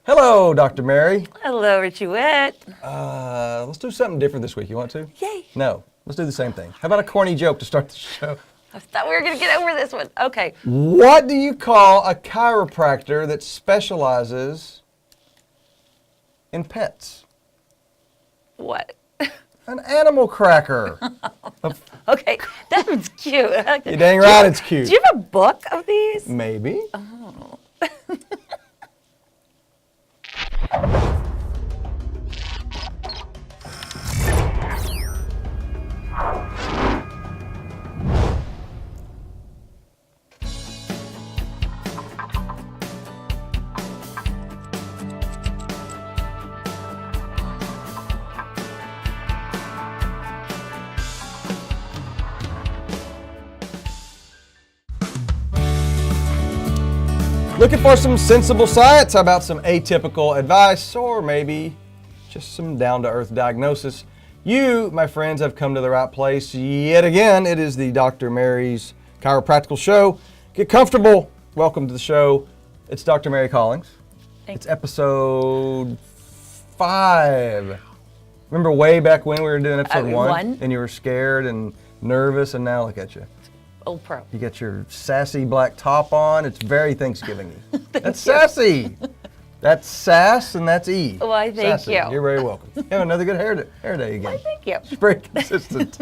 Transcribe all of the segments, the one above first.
Hello, Dr. Mary. Hello, Richie Witt. Let's do something different this week. You want to? Yay. No, let's do the same thing. How about a corny joke to start the show? I thought we were going to get over this one. Okay. What do you call a chiropractor that specializes in pets? What? An animal cracker. Okay, that was cute. I like that. You're dang right it's cute. Do you have a book of these? Maybe. Looking for some sensible science? How about some atypical advice, or maybe just some down-to-earth diagnosis? You, my friends, have come to the right place yet again. It is the Dr. Mary's Chiropractical Show. Get comfortable. Welcome to the show. It's Dr. Mary Collings. It's episode 5. Remember way back when we were doing episode 1? And you were scared and nervous, and now look at you. Old pro. You got your sassy black top on. It's very Thanksgiving-y. That's sassy. That's sass and that's E. Why, thank Sassy. you. You're very welcome. You have another good hair day again. Why, thank you. She's very consistent.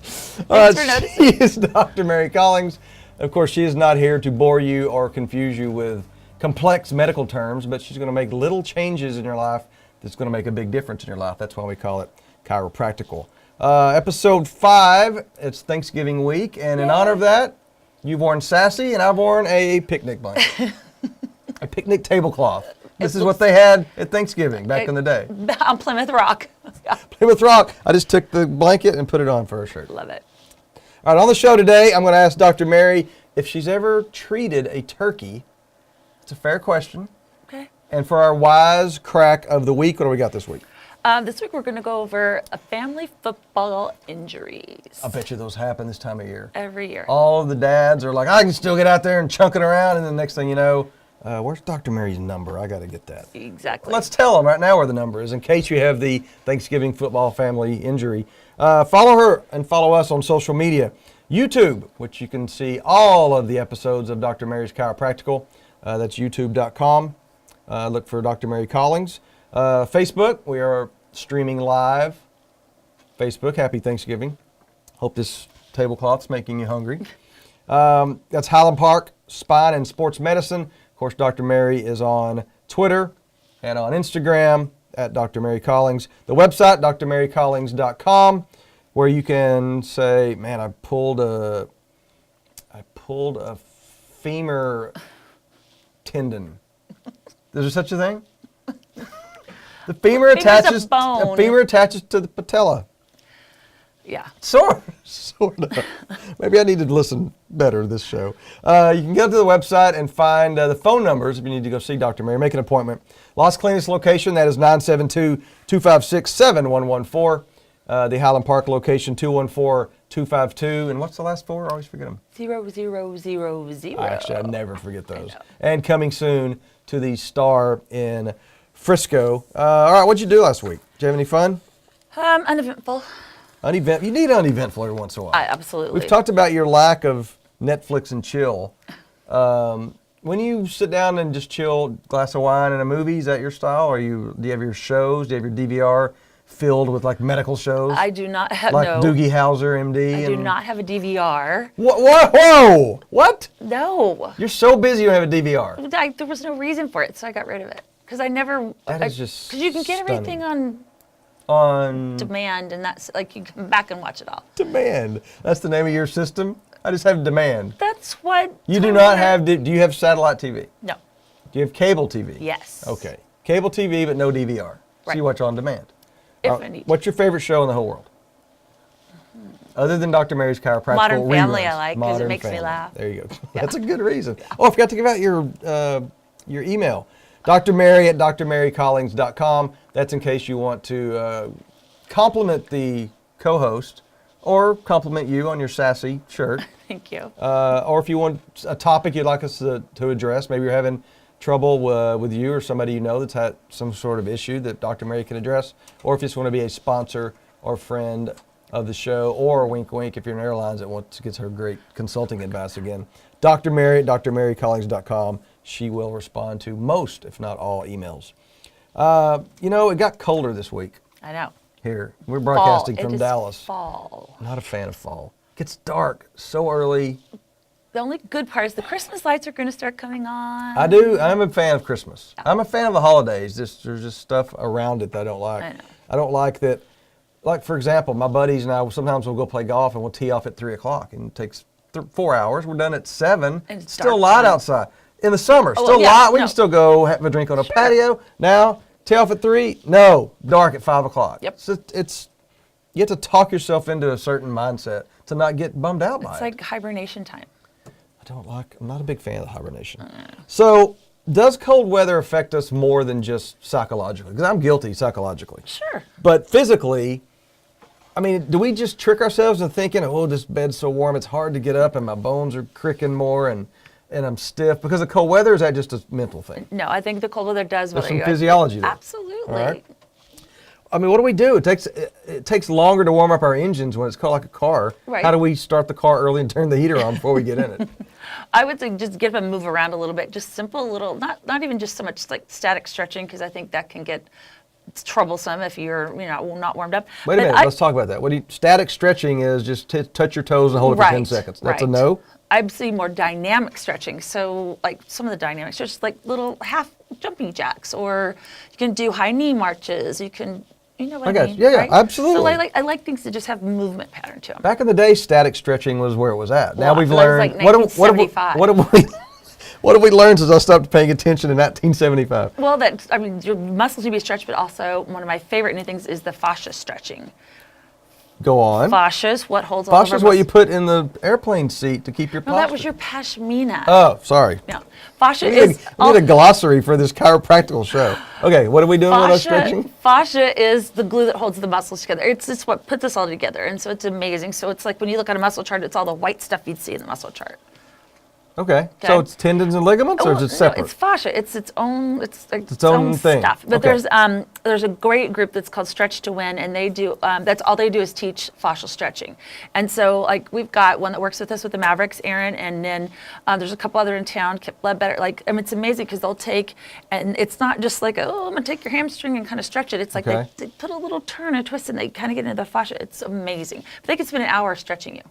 Thanks for noticing. She is Dr. Mary Collings. Of course, she is not here to bore you or confuse you with complex medical terms, but she's going to make little changes in your life that's going to make a big difference in your life. That's why we call it chiropractical. Episode 5, it's Thanksgiving week, and in honor of that, you've worn sassy, and I've worn a picnic blanket. A picnic tablecloth. This is what they had at Thanksgiving back in the day. On Plymouth Rock. Plymouth Rock. I just took the blanket and put it on for a shirt. Love it. All right, on the show today, I'm going to ask Dr. Mary if she's ever treated a turkey. It's a fair question. Okay. And for our wise crack of the week, what do we got this week? This week we're going to go over family football injuries. I bet you those happen this time of year. Every year. All of the dads are like, I can still get out there and chunk it around, and the next thing you know, where's Dr. Mary's number? I got to get that. Exactly. Let's tell them right now where the number is in case you have the Thanksgiving football family injury. Follow her and follow us on social media. YouTube, which you can see all of the episodes of Dr. Mary's Chiropractical. That's youtube.com. Look for Dr. Mary Collings. Facebook, we are streaming live. Facebook, happy Thanksgiving. Hope this tablecloth's making you hungry. That's Highland Park Spine and Sports Medicine. Of course, Dr. Mary is on Twitter and on Instagram at Dr. Mary Collings. The website, drmarycollings.com, where you can say, man, I pulled a femur tendon. Is there such a thing? The femur attaches to the patella. Yeah. Sort of. Maybe I need to listen better to this show. You can go to the website and find the phone numbers if you need to go see Dr. Mary. Make an appointment. Las Colinas location, that is 972-256-7114. The Highland Park location, 214-252. And what's the last four? I always forget them. 0000. Actually, I never forget those. And coming soon to the Star in Frisco. All right, what'd you do last week? Did you have any fun? Uneventful. You need uneventful every once in a while. Absolutely. We've talked about your lack of Netflix and chill. When you sit down and just chill, glass of wine and a movie, is that your style? Do you have your shows? Do you have your DVR filled with like medical shows? I do not have, like no. Doogie Howser, MD? I do not have a DVR. Whoa! What? No. You're so busy you don't have a DVR. There was no reason for it, so I got rid of it. Because I never... That is just Because you can get everything on demand, and that's like you come back and watch it all. Demand. That's the name of your system? I just have demand. That's what... You do not have... Do you have satellite TV? No. Do you have cable TV? Yes. Okay. Cable TV, but no DVR. So you watch on demand. If I need to. What's your favorite show in the whole world? Other than Dr. Mary's Chiropractical Modern Family reruns. I like because it makes Family. me laugh. There you go. That's a good reason. Oh, I forgot to give out your email. Dr. Mary at drmarycollings.com. That's in case you want to compliment the co-host or compliment you on your sassy shirt. Thank you. Or if you want a topic you'd like us to address, maybe you're having trouble with you or somebody you know that's had some sort of issue that Dr. Mary can address, or if you just want to be a sponsor or friend of the show, or wink wink if you're in airlines that wants to get her great consulting advice again, Dr. Mary at drmarycollings.com. She will respond to most, if not all, emails. It got colder this week. I know. Here, we're broadcasting Fall. from It is Dallas. Fall. I'm not a fan of fall. It gets dark so early. The only good part is the Christmas lights are going to start coming on. I'm a fan of Christmas. I'm a fan of the holidays. There's just stuff around it that I don't like. I know. I don't like that. Like, for example, my buddies and I, sometimes we'll go play golf and we'll tee off at 3 o'clock. And it takes 4 hours. We're done at 7. And it's still dark light time. Outside. In the summer, Oh, still yeah, light. We no. can still go have a drink on a patio. Now, tee off at 3. No, dark at 5 o'clock. Yep. So you have to talk yourself into a certain mindset to not get bummed out by It's it. like hibernation time. I'm not a big fan of the hibernation. So, does cold weather affect us more than just psychologically? Because I'm guilty psychologically. Sure. But physically, I mean, do we just trick ourselves into thinking, oh, this bed's so warm, it's hard to get up and my bones are cricking more and I'm stiff? Because of cold weather, or is that just a mental thing? No, I think the cold weather does There's bother some you. physiology there. Absolutely. All right. I mean, what do we do? It takes longer to warm up our engines when it's cold like a car. Right. How do we start the car early and turn the heater on before we get in it? I would say just get up and move around a little bit. Just simple little, not even just so much like static stretching, because I think that can get troublesome if you're not warmed up. Wait a minute, let's talk about that. Static stretching is just touch your toes and hold it for 10 seconds. That's a no? I'd see more dynamic stretching. So like some of the dynamic stretches, like little half jumping jacks, or you can do high knee marches. You can, you know what I got mean? you. Yeah, right? absolutely. So I like things that just have movement pattern to them. Back in the day, static stretching was where it was at. Now Well, we've that was learned. like 1975. What have we learned since I stopped paying attention in 1975? Well, your muscles need to be stretched, but also one of my favorite new things is the fascia stretching. Go on. Fascia is what holds all of our Fascia is what you muscles. put in the airplane seat to keep your No, posture. that was your pashmina. Oh, sorry. No, fascia We is. need a glossary for this chiropractical show. Okay, what are we doing with our stretching? Fascia is the glue that holds the muscles together. It's what puts us all together, and so it's amazing. So it's like when you look at a muscle chart, it's all the white stuff you'd see in the muscle chart. Okay, so Okay. it's tendons and ligaments, or is it separate? No, it's fascia. It's its own. It's like its own own thing. stuff. But Okay. there's a great group that's called Stretch to Win, and they do. That's all they do is teach fascial stretching. And so like we've got one that works with us with the Mavericks, Aaron, and then there's a couple other in town, Kip Ledbetter. It's amazing because they'll take, and it's not just like I'm gonna take your hamstring and kind of stretch it. It's like Okay. they put a little turn, a twist, and they kind of get into the fascia. It's amazing. But they can spend an hour stretching you,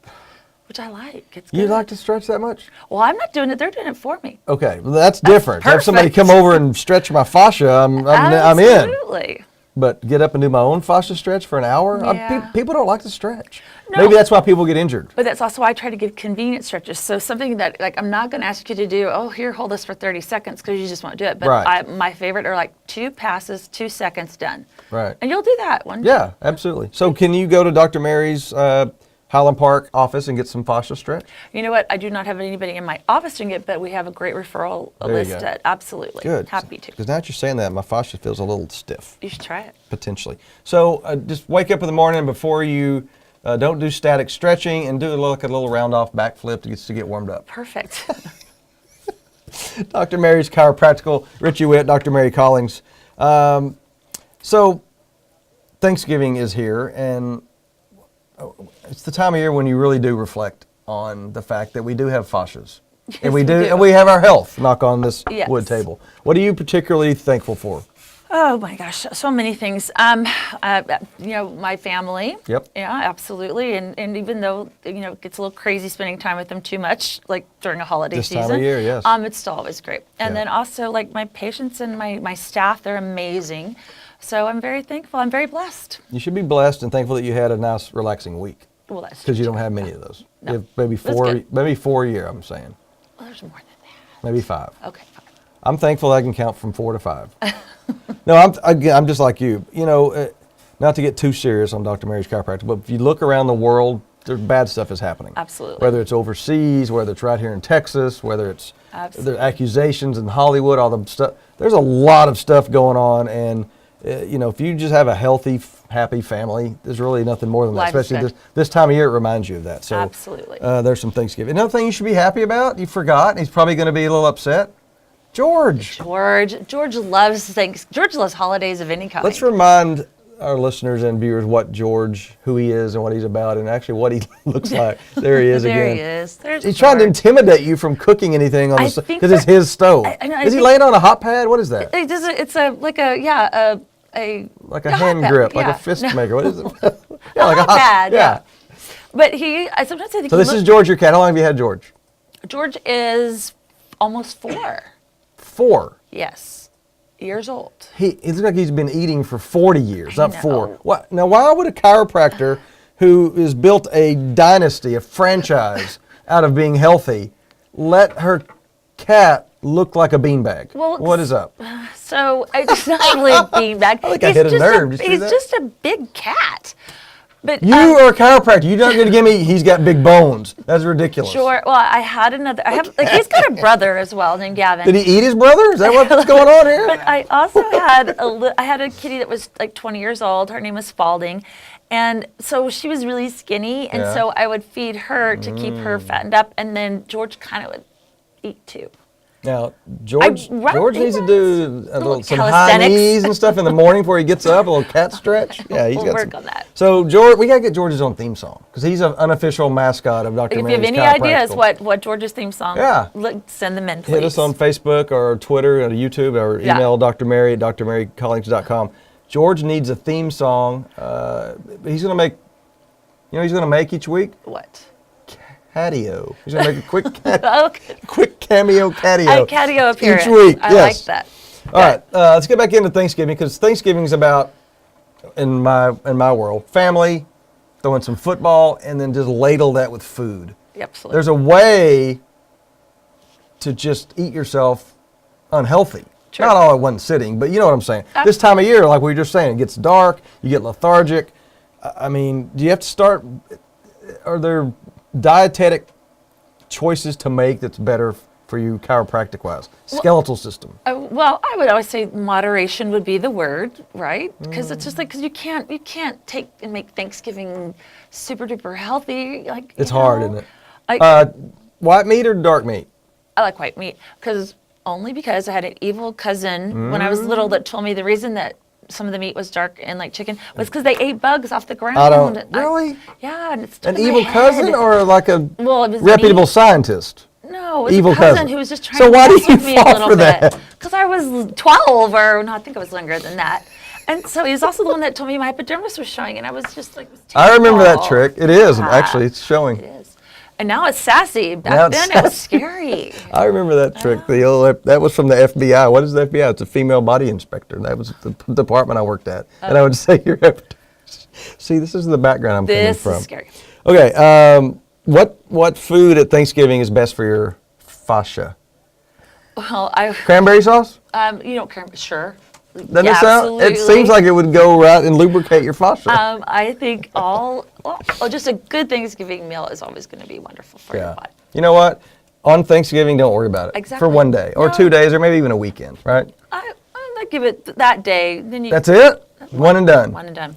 which I like. It's You good. like to stretch that much? Well, I'm not doing it. They're doing it for me. Okay, well, that's different. Have somebody perfect. come over and stretch my fascia, I'm in. Absolutely. But get up and do my own fascia stretch for an hour? Yeah. People don't like to stretch. No. Maybe that's why people get injured. But that's also why I try to give convenient stretches. So something that, like, I'm not going to ask you to do, here, hold this for 30 seconds, because you just won't do it. But Right. my favorite are like 2 passes, 2 seconds, done. Right. And you'll do that one. Yeah, absolutely. So can you go to Dr. Mary's Highland Park office and get some fascia stretch? You know what? I do not have anybody in my office doing it, but we have a great referral There you list. go. Absolutely. Good. Happy to. Because now that you're saying that, my fascia feels a little stiff, You should try it. potentially. So just wake up in the morning before you don't do static stretching and do a little round off backflip to get warmed up. Perfect. Dr. Mary's Chiropractical, Richie Witt, Dr. Mary Collings. So Thanksgiving is here, and it's the time of year when you really do reflect on the fact that we do have fascias. And we we do, do. and we have our health, knock on this Yes. wood table. What are you particularly thankful for? Oh my gosh, so many things. My family. Yep. Yeah, absolutely. And even though it gets a little crazy spending time with them too much, like during a holiday This season. time of year, yes. It's still always great. And Yeah. then also like my patients and my staff, they're amazing. So I'm very thankful. I'm very blessed. You should be blessed and thankful that you had a nice, relaxing week, Well, that's because you true. don't have many of those. No. You have maybe That's four, good. maybe 4 a year, I'm saying. Well, there's more than Maybe 5. that. Okay, fine. I'm thankful I can count from 4 to 5. No, I'm just like you. Not to get too serious on Dr. Mary's Chiropractic, but if you look around the world, there's bad stuff is happening. Absolutely. Whether it's overseas, whether it's right here in Texas, whether it's Absolutely. the accusations in Hollywood, all the stuff. There's a lot of stuff going on, and if you just have a healthy, happy family, there's really nothing more than that. Life is Especially good. this time of year, it reminds you of that. So Absolutely. there's some Thanksgiving. Another thing you should be happy about, you forgot, and he's probably going to be a little upset. George. George loves holidays of any kind. Let's remind our listeners and viewers who he is and what he's about, and actually what he looks like. There he is there again. he is. There's He's trying to George. intimidate you from cooking anything on I the think because it's his stove. I know, I is he think- laying on a hot pad? What is that? It's a Like a hand hot grip, pad, like yeah. a fist No. maker. What is it? A hot pad, yeah. But sometimes I think. So this is George, your cat. How long have you had George? George is almost 4. 4. Yes, years old. He looks like he's been eating for 40 years, I not 4. know. What? Now, why would a chiropractor who has built a dynasty, a franchise out of being healthy, let her cat look like a beanbag? Well, What is up? So it's not really a beanbag. I think I hit a nerve. Did you see He's that? just a big cat. But You are a chiropractor. You're not going to give me, he's got big bones. That's ridiculous. sure. Well, I have he's got a brother as well named Gavin. Did he eat his brother? Is that what's going on here? But I also had I had a kitty that was like 20 years old. Her name was Spalding. And so she was really skinny. And Yeah. so I would feed her to keep her fattened up. And then George kind of would eat too. Now, George he needs to do some high calisthenics. knees and stuff in the morning before he gets up, a little cat stretch. Yeah, he's We'll got work some. on that. So, George, we got to get George's own theme song because he's an unofficial mascot of Dr. If you Mary's have any ideas what George's theme song, Yeah. send them in, please. Hit us on Facebook or Twitter or YouTube or Yeah. email Dr. Mary at drmarycollings.com. George needs a theme song. He's going to make, he's going to make each week? What? Catio. He's going to make a quick, Okay. quick cameo catio. A catio appearance. Each week, I yes. like that. All right, let's get back into Thanksgiving because Thanksgiving is about, in my world, family, throwing some football, and then just ladle that with food. Absolutely. There's a way to just eat yourself unhealthy. Sure. Not all at one sitting, but you know what I'm saying. This time of year, like we were just saying, it gets dark, you get lethargic. I mean, do you have to start, are there dietetic choices to make that's better for you chiropractic-wise? Skeletal system. Well, I would always say moderation would be the word, right? Because it's just like because you can't take and make Thanksgiving super duper healthy. Like It's you hard, know? isn't it? I White meat or dark meat? like white meat only because I had an evil cousin when I was little that told me the reason that some of the meat was dark and like chicken was because they ate bugs off the ground. Really? Yeah, and it's stuck An in my evil head. cousin or like a Well, it was reputable meat. scientist? No, it was Evil a cousin, cousin. who was just trying So to why do mess you with me a fall little for bit. that? Because I was 12 or no, I think I was younger than that. And so he was also the one that told me my epidermis was showing, and I was just like, it was I remember that terrible. trick. It is, Yeah. actually, it's showing. It is. And now it's sassy. Now Back it's then it was sassy. scary. I remember that trick. The old, that was from the FBI. What is the FBI? It's a female body inspector. That was the department I worked at. And I would say your epidermis. See, this is the background I'm This coming from. is scary. Okay, what food at Thanksgiving is best for your fascia? Well, Cranberry sauce? sure. Doesn't Yeah, it sound? It absolutely. seems like it would go right and lubricate your fascia. I think just a good Thanksgiving meal is always going to be wonderful for your body. You know what? On Thanksgiving, don't worry about it. Exactly. For one day or No. 2 days or maybe even a weekend, right? I'd give it that day. Then you That's it? One and done. One and done.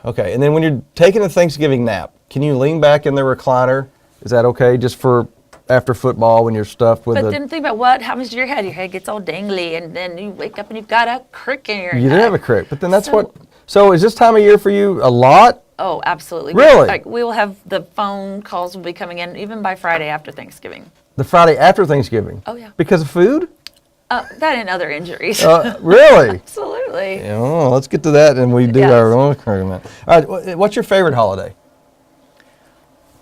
Okay, and then when you're taking a Thanksgiving nap, can you lean back in the recliner? Is that okay just for after football when you're stuffed with But then think about what happens to your head. Your head gets all dangly, and then you wake up and you've got a crick in your You head. do have a crick, but then that's So- what. So is this time of year for you a lot? Oh, absolutely. Really? Like we will have the phone calls will be coming in even by Friday after Thanksgiving. The Friday after Thanksgiving? Oh, yeah. Because of food? That and other injuries. Really? Absolutely. Oh, let's get to that and we do Yes. our own agreement. All right, what's your favorite holiday?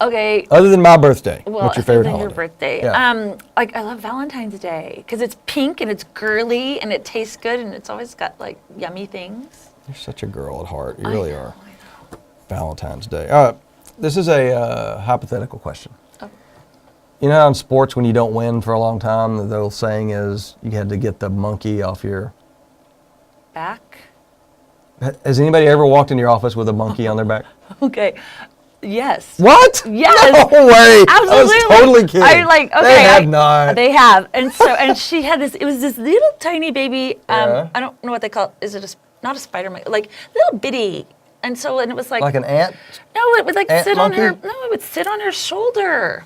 Okay. Other than my birthday, Well, what's your favorite other than holiday? your birthday. Yeah. Like I love Valentine's Day because it's pink and it's girly and it tastes good and it's always got like yummy things. You're such a girl at heart. You I really know, are. Valentine's Day. All right, this is a hypothetical question. Oh. You know how in sports when you don't win for a long time, the old saying is you had to get the monkey off your... Back. Has anybody ever walked in your office with a monkey on their back? Okay. Yes. What? Yes. No way. Absolutely. I was totally kidding. I like. Okay. They have not. They have, and so and she had this. It was this little tiny baby. Yeah. I don't know what they call it. Is it not a spider monkey? Like little bitty. And so and it was like. Like an ant? No, it would like ant sit monkey? on her. No, it would sit on her shoulder.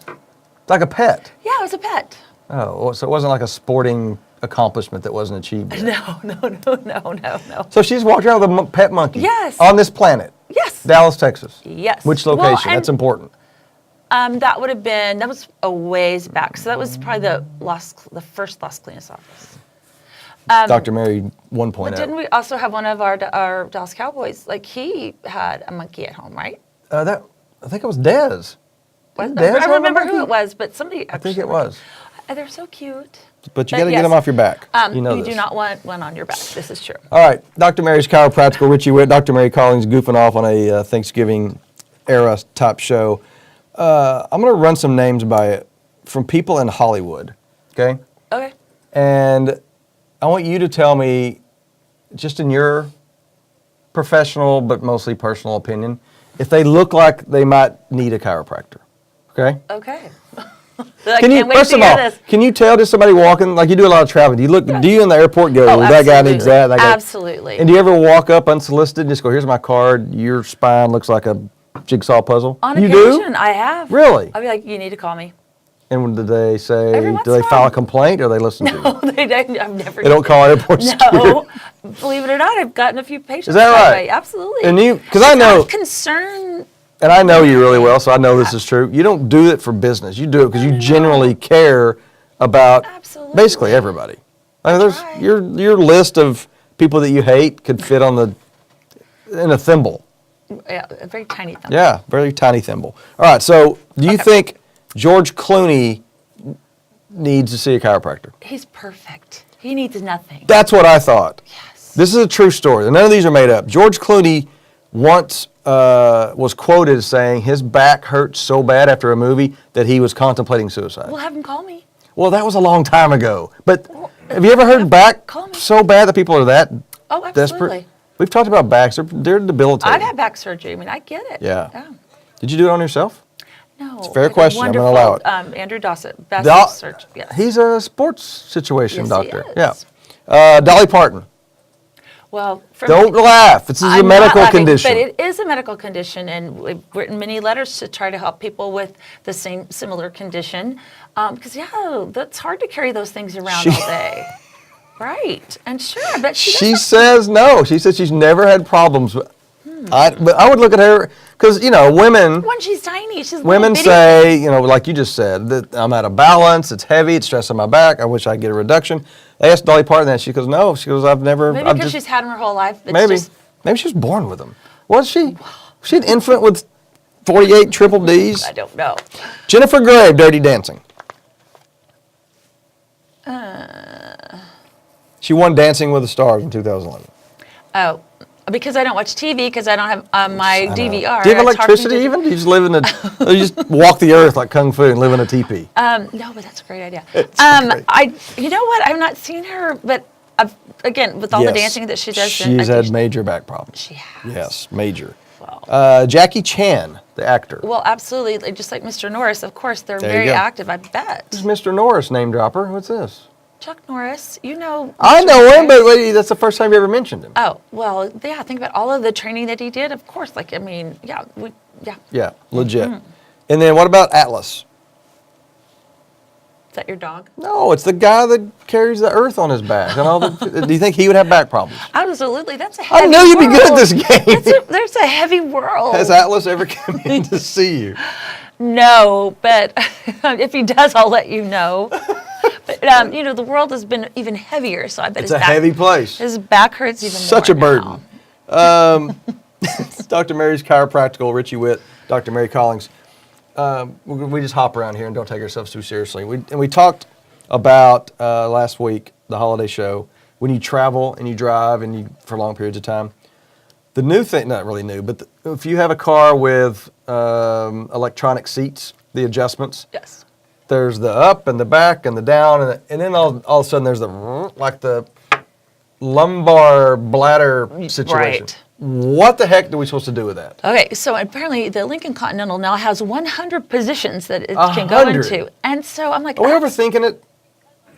Like a pet? Yeah, it was a pet. Oh, so it wasn't like a sporting accomplishment that wasn't achieved yet. No. So she's walked around with a pet monkey. Yes. On this planet. Yes. Dallas, Texas. Yes. Which Well, location? and- That's important. That was a ways back. So that was probably the first Las Colinas office. Dr. Mary 1.0. But didn't we also have one of our Dallas Cowboys? Like he had a monkey at home, right? I think it was Dez. Was- Dez I have a remember who monkey? it was, but somebody. I think it was. They're so cute. But you got to get them off your back. You know you this. do not want one on your back. This is true. All right, Dr. Mary's Chiropractical, Richie Witt, Dr. Mary Collins goofing off on a Thanksgiving era type show. I'm going to run some names by it from people in Hollywood, okay? Okay. And I want you to tell me, just in your professional but mostly personal opinion, if they look like they might need a chiropractor, okay? Okay. Can you, first of all, can you tell just somebody walking, like you do a lot of traveling, do you in the airport go, Oh, that guy needs that guy? Absolutely. And do you ever walk up unsolicited and just go, here's my card, your spine looks like a jigsaw puzzle? On you occasion, do? I have. Really? I'll be like, you need to call me. And when do they say, Every once do they in a file while. a complaint or they listen to you? Oh, I've never. They don't call airport security? No, believe it or not, I've gotten a few patients. Is that right? way. Absolutely. And you, because I Out know, of concern. and I know you really well, so I know this is true. You don't do it for business. You do it because you genuinely care about Absolutely. basically everybody. I mean, there's Right. your list of people that you hate could fit in a thimble. Yeah, a very tiny thumb. Yeah, very tiny thimble. All right, so do you think George Clooney needs to see a chiropractor? He's perfect. He needs nothing. That's what I thought. Yes. This is a true story. None of these are made up. George Clooney once was quoted as saying his back hurt so bad after a movie that he was contemplating suicide. We'll have him call me. Well, that was a long time ago. But have you ever heard back Call me. so bad that people are that Oh, desperate? absolutely. We've talked about backs. They're debilitating. I've had back surgery. I mean, I get it. Yeah. Did you do it on yourself? No. It's a fair like question. I'm gonna wonderful, allow it. Andrew Dossett, best Doc- surgeon. Yes. He's a sports situation Yes, he doctor. is. Yeah. Dolly Parton. Well, from Don't laugh. This is a I'm not medical laughing, condition. But it is a medical condition, and we've written many letters to try to help people with the similar condition. Because, that's hard to carry those things around all day. Right. And sure, I bet she She does. says no. She says she's never had problems. But I would look at her, because, women... When she's tiny, she's Women little bitty. say, like you just said, that I'm out of balance, it's heavy, it's stressing my back, I wish I'd get a reduction. They asked Dolly Parton that, she goes, no. She goes, I've never... Maybe I've because just, she's had them her whole life. It's maybe. Just, Maybe she was born with them. Was she? Was she an infant with 48 triple Ds? I don't know. Jennifer Grey, Dirty Dancing. She won Dancing with the Stars in 2011. Oh, because I don't watch TV, because I don't have my I know. DVR. Do you have it's hard for me electricity to- even? Do you just live in a... you just walk the earth like Kung Fu and live in a teepee? No, but that's a great idea. It's great. You know what? I've not seen her, but again, with all the Yes. dancing that she does, She's had major back problems. She has. Yes, major. Wow. Jackie Chan, the actor. Well, absolutely. Like, just like Mr. Norris, of course, they're There you very go. active. I bet. This is Mr. Norris, name dropper. What's this? Chuck Norris, you know. I Mr. know him, but Norris. wait, that's the first time you ever mentioned him. Oh, well, yeah. Think about all of the training that he did. Of course, like, I mean, yeah, Yeah, legit. Mm-hmm. And then what about Atlas? Is that your dog? No, it's the guy that carries the earth on his back. And all the, do you think he would have back problems? Absolutely. That's a I heavy knew you'd be good at world. this game. There's a heavy world. Has Atlas ever come in to see you? No, but if he does, I'll let you know. But the world has been even heavier, so I bet It's a heavy place. his back hurts even Such more a burden. now. Dr. Mary's Chiropractical, Richie Witt, Dr. Mary Collins. We just hop around here and don't take ourselves too seriously. We talked about last week, the holiday show, when you travel and you drive and you for long periods of time. The new thing, not really new, but if you have a car with electronic seats, the adjustments, Yes. there's the up and the back and the down, and then all of a sudden there's the lumbar bladder situation. Right. What the heck are we supposed to do with that? Okay, so apparently the Lincoln Continental now has 100 positions that it can go 100? into. And so I'm like, Are we overthinking it?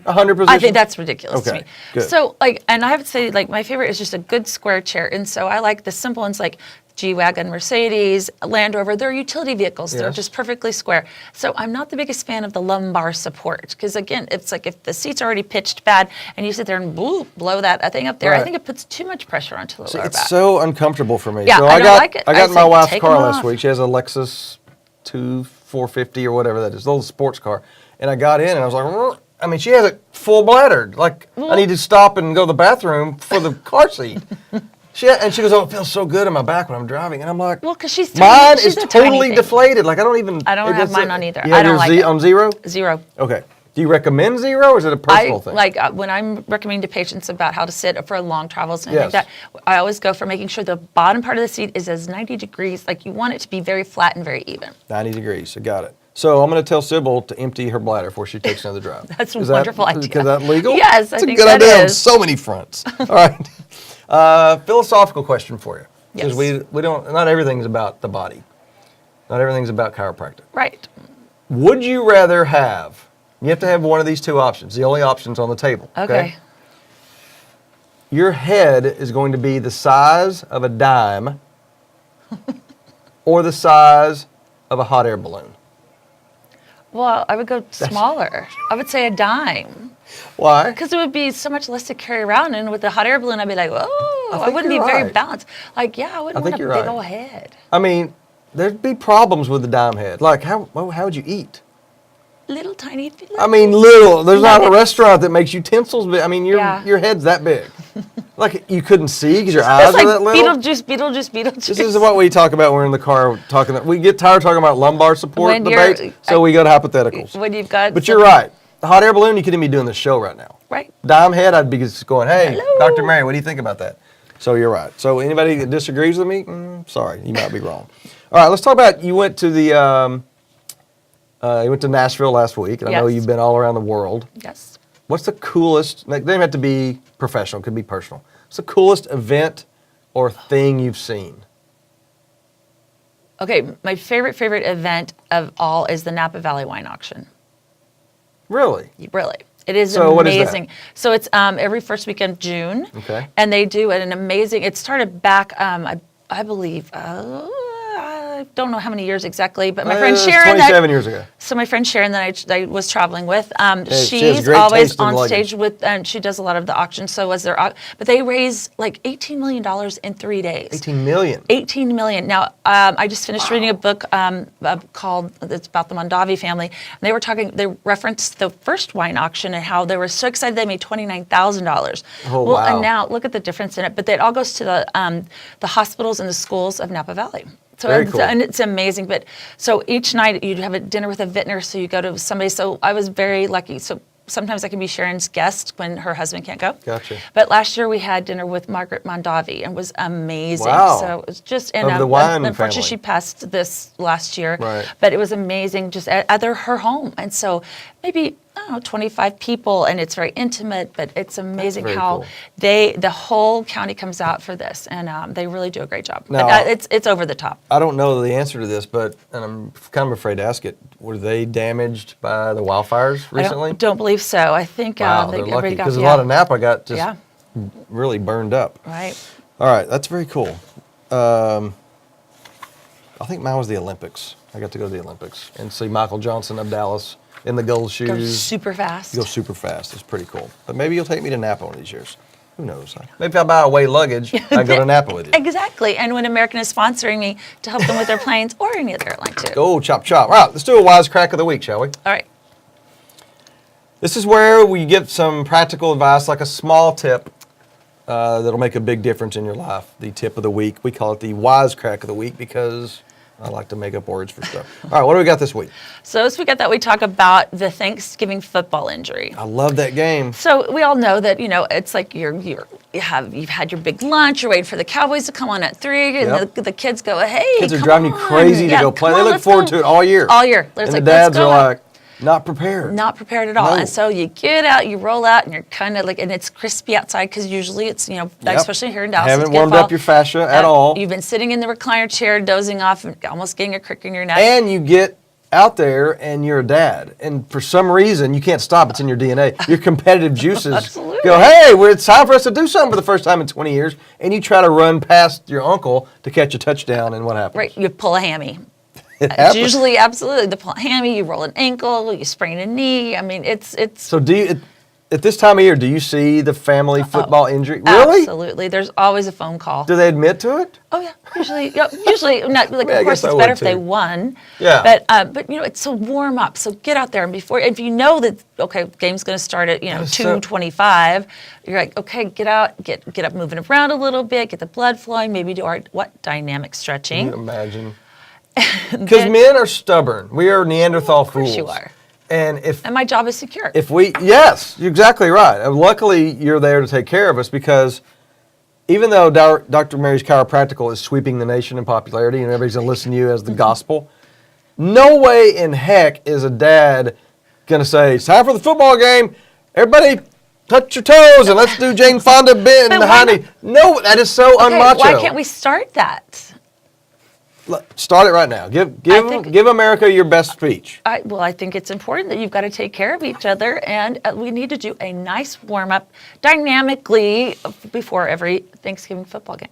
100 positions? I think that's ridiculous to Okay, me. good. So, like, and I have to say, like, my favorite is just a good square chair. And so I like the simple ones like G-Wagon, Mercedes, Land Rover. They're utility vehicles. They're Yes. just perfectly square. So I'm not the biggest fan of the lumbar support because, again, it's like if the seat's already pitched bad and you sit there and blow that thing up there, I Right. think it puts too much pressure onto the See, lower it's back. so uncomfortable for me. Yeah, so I don't got, like it. I got I my say, wife's take car them last off. week. She has a Lexus 450 or whatever that is, a little sports car. And I got in and I was like, "Rrr." I mean, she has it full bladdered. Like, I need to stop and go to the bathroom for the car seat. And she goes, oh, it feels so good in my back when I'm driving. And I'm like, Well, 'cause she's mine tiny. is She's a tiny totally thing. deflated. Like, I don't even. I don't it have doesn't- mine on either. You I have don't your like it. on zero? Zero. Okay. Do you recommend zero or is it a personal thing? Like when I'm recommending to patients about how to sit for long travels and Yes. like that, I always go for making sure the bottom part of the seat is as 90 degrees. Like you want it to be very flat and very even. 90 degrees. So got it. So I'm going to tell Sybil to empty her bladder before she takes another drive. That's a Is wonderful idea. Is that legal? Yes, I it's think a good that idea on is. so many fronts. All right. Philosophical question for you. Because Yes. we don't, not everything's about the body. Not everything's about chiropractic. Right. Would you rather have, you have to have one of these two options, the only options on the table. Okay. Your head is going to be the size of a dime or the size of a hot air balloon. Well, I would go smaller. I would say a dime. Why? Because it would be so much less to carry around. And with the hot air balloon, I'd be like, oh, I think wouldn't be you're very right. balanced. Like, yeah, I wouldn't think want a you're big right. old head. I mean, there'd be problems with the dime head. Like, how would you eat? Little tiny. I mean, little. There's not a Nuggets. restaurant that makes utensils big. I mean, Yeah. your head's that big. Like, you couldn't see because your eyes It's are like that little. Beetlejuice. This is what we talk about when we're in the car talking. We get tired talking about lumbar support When you're- debates, so we go to hypotheticals. When you've got. But you're right. The hot air balloon, you couldn't be doing the show right now. Right. Dime head, I'd be just going, hey, Hello. Dr. Mary, what do you think about that? So you're right. So anybody that disagrees with me, sorry, you might be wrong. All right, let's talk about, you went to Nashville last week, and I know Yes. you've been all around the world. Yes. What's the coolest, like, they don't have to be professional, it could be personal. What's the coolest event or thing you've seen? Okay, my favorite event of all is the Napa Valley Wine Auction. Really? Really. It is So what is that? amazing. So it's every first weekend of June. Okay. And they do an amazing, it started back, I believe, I don't know how many years exactly, but my friend It's Sharon. 27 years ago. So my friend Sharon that I was traveling with, she has she's great always taste in on luggage. stage with, and she does a lot of the auctions. So was there, but they raised like $18 million in 3 days. 18 million. 18 million. Now, I just finished reading a book called, it's about the Mondavi family. And they were talking, they referenced the first wine auction and how they were so excited they made $29,000. Oh, well, wow. and now look at the difference in it. But it all goes to the hospitals and the schools of Napa Valley. So Very it's, cool. and it's amazing. But so each night you'd have a dinner with a vintner. So you go to somebody. So I was very lucky. So sometimes I can be Sharon's guest when her husband can't go. Gotcha. But last year we had dinner with Margaret Mondavi and it was amazing. Wow. So it was just, and Of the wine unfortunately family. she passed this last year. Right. But it was amazing just at her home. And so maybe, I don't know, 25 people and it's very intimate, but it's amazing very how cool. the whole county comes out for this and they really do a great job. Now- But it's over the top. I don't know the answer to this, but, and I'm kind of afraid to ask it, were they damaged by the wildfires recently? I don't believe so. I think Wow, they they're everybody lucky, got, because a lot of Napa got just Yeah. really burned up. Right. All right, that's very cool. I think mine was the Olympics. I got to go to the Olympics and see Michael Johnson of Dallas in the gold shoes. Goes super fast. You go super fast. It's pretty cool. But maybe you'll take me to Napa one of these years. Who knows? Maybe if I buy away luggage, I can go to Napa with you. Exactly. And when American is sponsoring me to help them with their planes or any other airline too. Go chop chop. All right, let's do a wise crack of the week, shall we? All right. This is where we give some practical advice, like a small tip that'll make a big difference in your life. The tip of the week. We call it the wise crack of the week because I like to make up words for stuff. All right, what do we got this week? So this week I thought we'd talk about the Thanksgiving football injury. I love that game. So we all know that, it's like you've had your big lunch, you're waiting for the Cowboys to come on at 3, and Yep. the kids go, hey, Kids are come driving you on. crazy to Yeah, go play. come They on, look let's forward go." to it all year. All year. There's And the like, "Let's dads are go." like, not prepared. Not prepared at all. No. And so you get out, you roll out, and you're kind of like, and it's crispy outside because usually it's, especially here in Dallas. Haven't it's good warmed fall. up your fascia at all. You've been sitting in the recliner chair, dozing off, and almost getting a crick in your neck. And you get out there and you're a dad, and for some reason you can't stop. It's in your DNA. Your competitive juices Absolutely. go, hey, it's time for us to do something for the first time in 20 years, and you try to run past your uncle to catch a touchdown, and what happens? Right, you pull a hammy. It It's happens. usually absolutely the pull a hammy. You roll an ankle. You sprain a knee. I mean, it's So do you, at this time of year, do you see the family football injury? Really? absolutely. There's always a phone call. Do they admit to it? Oh yeah, usually not like. Yeah, I Of course, guess I it's would better if they too. won. Yeah. But it's a warm up. So get out there and before if you know that game's going to start at That is so- 2:25, you're like okay, get out, get up, moving around a little bit, get the blood flowing. Maybe do our dynamic stretching. Can you imagine? Because men are stubborn. We are Neanderthal Of course fools. you are. And And my job is secure. yes, you're exactly right. And luckily, you're there to take care of us because even though Dr. Mary's Chiropractical is sweeping the nation in popularity and everybody's going to listen to you as the gospel, no way in heck is a dad going to say, it's time for the football game. Everybody touch your toes and let's do Jane Fonda bit But and why honey. No, that is so okay, unmacho. why can't we start that? Start it right now. Give America your best speech. I think it's important that you've got to take care of each other, and we need to do a nice warm up dynamically before every Thanksgiving football game.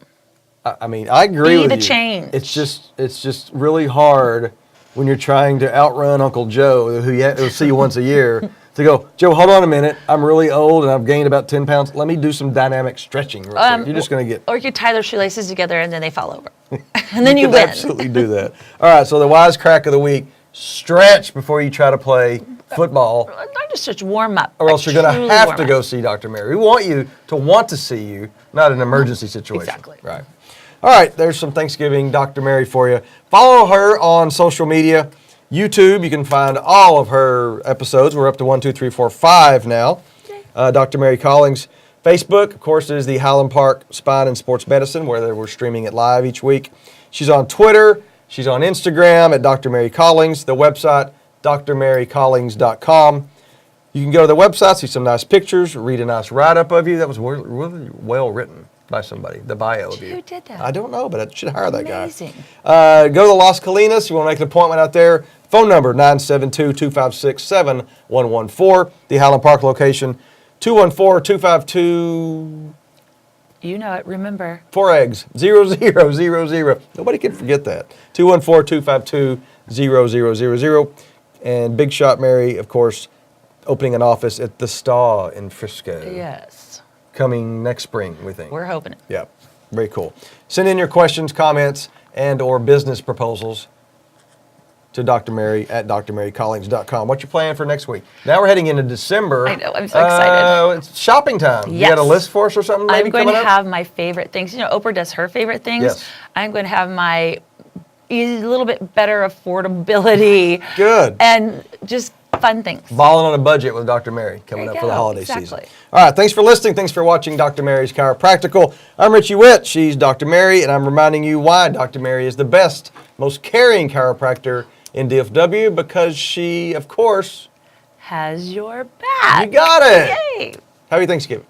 I mean, I agree Be with the you. change. It's just really hard when you're trying to outrun Uncle Joe, who will see you once a year, to go, Joe, hold on a minute. I'm really old and I've gained about 10 pounds. Let me do some dynamic stretching real quick. You're just going to get... Or you tie their shoelaces together and then they fall over, and then you could win. absolutely do that. All right, so the wise crack of the week, stretch before you try to play football, Not just warm up, or else you're going truly to have warm to up. go see Dr. Mary. We want you to want to see you, not an emergency situation. Exactly. Right. All right, there's some Thanksgiving Dr. Mary for you. Follow her on social media. YouTube, you can find all of her episodes. We're up to 1, 2, 3, 4, 5 now. Dr. Mary Collings. Facebook, of course, is the Highland Park Spine and Sports Medicine, where we're streaming it live each week. She's on Twitter. She's on Instagram at Dr. Mary Collings. The website, drmarycollings.com. You can go to the website, see some nice pictures, read a nice write-up of you. That was really well written by somebody, the bio of you. Who did that? I don't know, but I should hire that guy. Amazing. Go to Las Colinas. You want to make an appointment out there. Phone number, 972-256-7114. The Highland Park location, 214-252... You know it. Remember. 4 eggs, 0000. Nobody can forget that. 214-252-0000. And Big Shot Mary, of course, opening an office at the Staw in Frisco. Yes. Coming next spring, we think. We're hoping it. Yeah, very cool. Send in your questions, comments, and or business proposals to Dr. Mary at drmarycollings.com. What's your plan for next week? Now we're heading into December. I know, I'm so excited. It's shopping time. You Yes. got a list for us or something maybe I'm going coming to up? have my favorite things. You know, Oprah does her favorite things. Yes. I'm going to have my a little bit better affordability. Good. And just fun things. Balling on a budget with Dr. Mary coming There up you for the go. holiday Exactly. season. All right, thanks for listening. Thanks for watching Dr. Mary's Chiropractical. I'm Richie Witt. She's Dr. Mary, and I'm reminding you why Dr. Mary is the best, most caring chiropractor in DFW, because she, of course, Has your back. you got it. Yay. Happy Thanksgiving.